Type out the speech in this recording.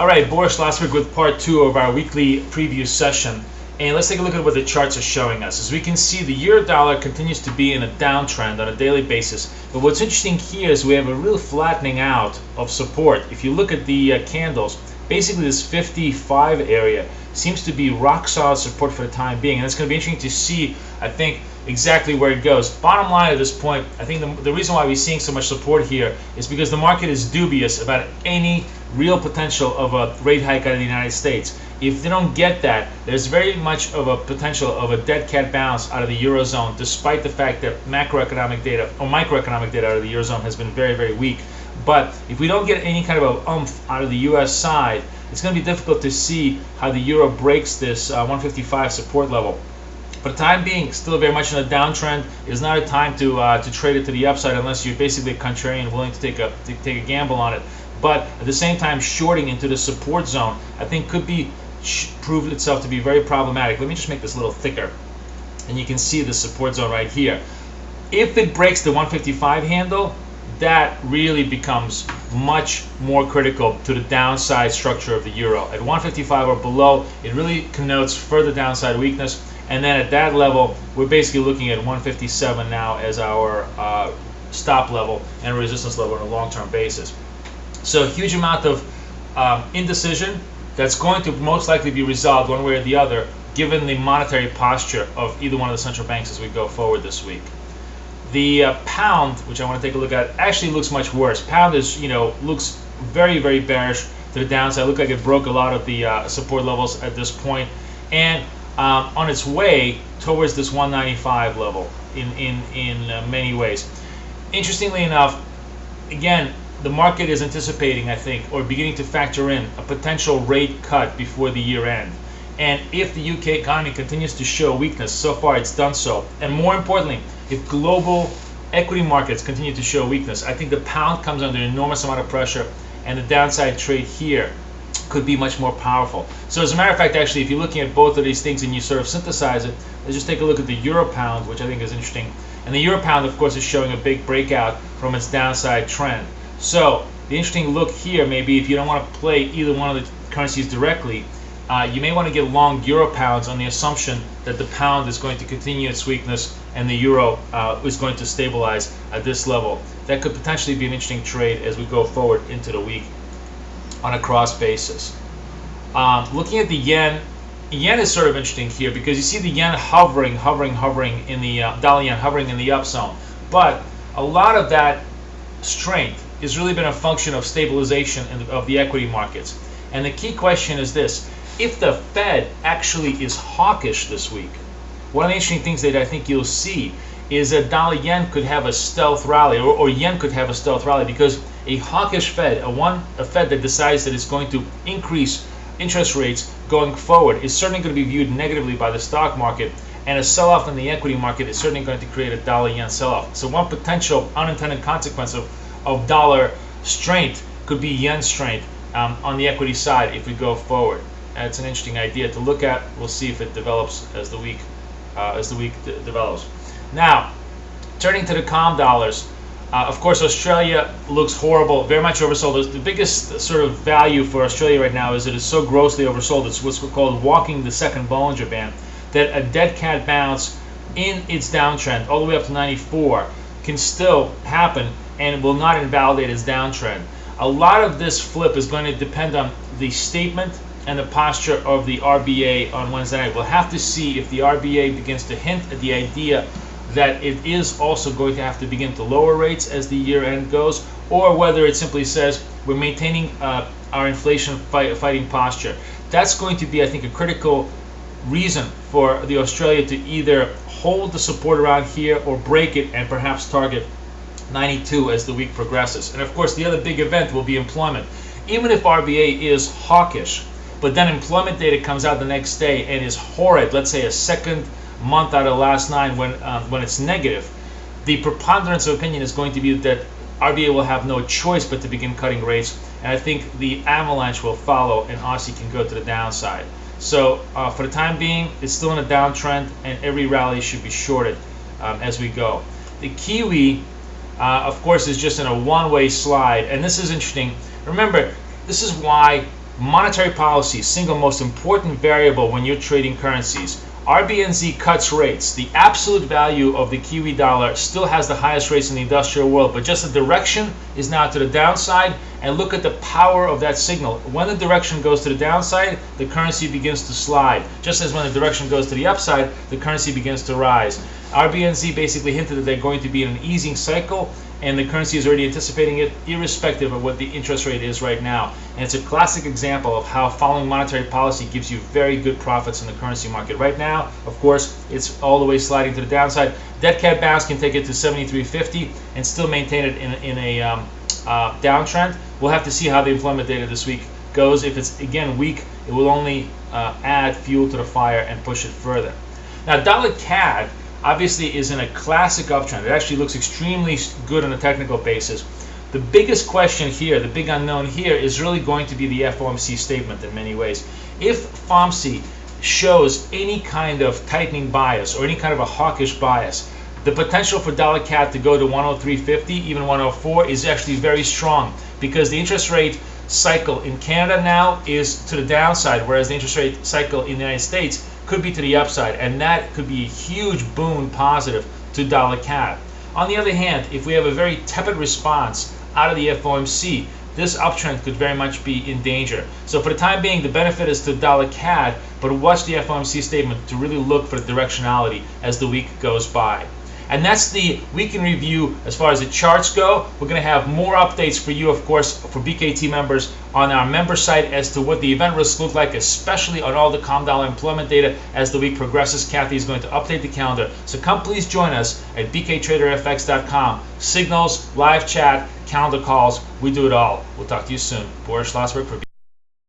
All right, Boris Schlossberg with part 2 of our weekly preview session. And let's take a look at what the charts are showing us. As we can see, the euro dollar continues to be in a downtrend on a daily basis. But what's interesting here is we have a real flattening out of support. If you look at the candles, basically this 55 area seems to be rock solid support for the time being. And it's going to be interesting to see, I think, exactly where it goes. Bottom line at this point, I think the reason why we're seeing so much support here is because the market is dubious about any real potential of a rate hike out of the United States. If they don't get that, there's very much of a potential of a dead cat bounce out of the Eurozone, despite the fact that macroeconomic data or microeconomic data out of the Eurozone has been very, very weak. But if we don't get any kind of a oomph out of the US side, it's going to be difficult to see how the euro breaks this 155 support level. For the time being, still very much in a downtrend. It's not a time to trade it to the upside unless you're basically a contrarian willing to take a gamble on it. But at the same time, shorting into the support zone, I think could be proved itself to be very problematic. Let me just make this a little thicker, and you can see the support zone right here. If it breaks the 155 handle, that really becomes much more critical to the downside structure of the euro. At 155 or below, it really connotes further downside weakness. And then at that level, we're basically looking at 157 now as our stop level and resistance level on a long-term basis. So a huge amount of indecision that's going to most likely be resolved one way or the other, given the monetary posture of either one of the central banks as we go forward this week. The pound, which I want to take a look at, actually looks much worse. Pound is, looks very, very bearish to the downside. Look like it broke a lot of the support levels at this point, and on its way towards this 195 level in many ways. Interestingly enough, again, the market is anticipating, I think, or beginning to factor in a potential rate cut before the year end. And if the UK economy continues to show weakness, so far it's done so, and more importantly, if global equity markets continue to show weakness, I think the pound comes under an enormous amount of pressure, and the downside trade here could be much more powerful. So as a matter of fact, actually, if you're looking at both of these things and you sort of synthesize it, let's just take a look at the euro pound, which I think is interesting. And the euro pound, of course, is showing a big breakout from its downside trend. So the interesting look here may be, if you don't want to play either one of the currencies directly, you may want to get long euro pounds on the assumption that the pound is going to continue its weakness and the euro is going to stabilize at this level. That could potentially be an interesting trade as we go forward into the week on a cross basis. Looking at the yen, yen is sort of interesting here because you see the yen hovering in the dollar yen hovering in the up zone, but a lot of that strength has really been a function of stabilization of the equity markets. And the key question is this: if the Fed actually is hawkish this week, one of the interesting things that I think you'll see is that dollar yen could have a stealth rally, or yen could have a stealth rally, because a hawkish Fed, a Fed that decides that it's going to increase interest rates going forward, is certainly going to be viewed negatively by the stock market, and a sell-off in the equity market is certainly going to create a dollar yen sell-off. So one potential unintended consequence of dollar strength could be yen strength on the equity side if we go forward. It's an interesting idea to look at. We'll see if it develops as the week develops. Now, turning to the calm dollars, of course, Australia looks horrible, very much oversold. The biggest sort of value for Australia right now is that it's so grossly oversold. It's what's called walking the second Bollinger Band, that a dead cat bounce in its downtrend all the way up to 94 can still happen and will not invalidate its downtrend. A lot of this flip is going to depend on the statement and the posture of the RBA on Wednesday night. We'll have to see if the RBA begins to hint at the idea that it is also going to have to begin to lower rates as the year end goes, or whether it simply says we're maintaining our inflation fighting posture. That's going to be, I think, a critical reason for the Australia to either hold the support around here or break it and perhaps target 92 as the week progresses. And of course, the other big event will be employment. Even if RBA is hawkish, but then employment data comes out the next day and is horrid, let's say a second month out of the last 9 when it's negative, the preponderance of opinion is going to be that RBA will have no choice but to begin cutting rates, and I think the avalanche will follow and Aussie can go to the downside. So for the time being, it's still in a downtrend, and every rally should be shorted as we go. The Kiwi, of course, is just in a one-way slide, and this is interesting. Remember, this is why monetary policy, single most important variable when you're trading currencies. RBNZ cuts rates. The absolute value of the Kiwi dollar still has the highest rates in the industrial world, but just the direction is now to the downside, and look at the power of that signal. When the direction goes to the downside, the currency begins to slide, just as when the direction goes to the upside, the currency begins to rise. RBNZ basically hinted that they're going to be in an easing cycle, and the currency is already anticipating it, irrespective of what the interest rate is right now. And it's a classic example of how following monetary policy gives you very good profits in the currency market. Right now, of course, it's all the way sliding to the downside. Dead cat bounce can take it to 73.50 and still maintain it in a downtrend. We'll have to see how the employment data this week goes. If it's again weak, it will only add fuel to the fire and push it further. Now, dollar CAD obviously is in a classic uptrend. It actually looks extremely good on a technical basis. The biggest question here, the big unknown here, is really going to be the FOMC statement in many ways. If FOMC shows any kind of tightening bias or any kind of a hawkish bias, the potential for dollar CAD to go to 103.50, even 104, is actually very strong, because the interest rate cycle in Canada now is to the downside, whereas the interest rate cycle in the United States could be to the upside, and that could be a huge boon positive to dollar CAD. On the other hand, if we have a very tepid response out of the FOMC, this uptrend could very much be in danger. So for the time being, the benefit is to dollar CAD, but watch the FOMC statement to really look for the directionality as the week goes by. And that's the week in review as far as the charts go. We're going to have more updates for you, of course, for BKT members on our member site as to what the event risks look like, especially on all the COM dollar employment data as the week progresses. Kathy is going to update the calendar. So come please join us at BKTraderFx.com. Signals, live chat, calendar calls, we do it all. We'll talk to you soon. Boris Schlossberg for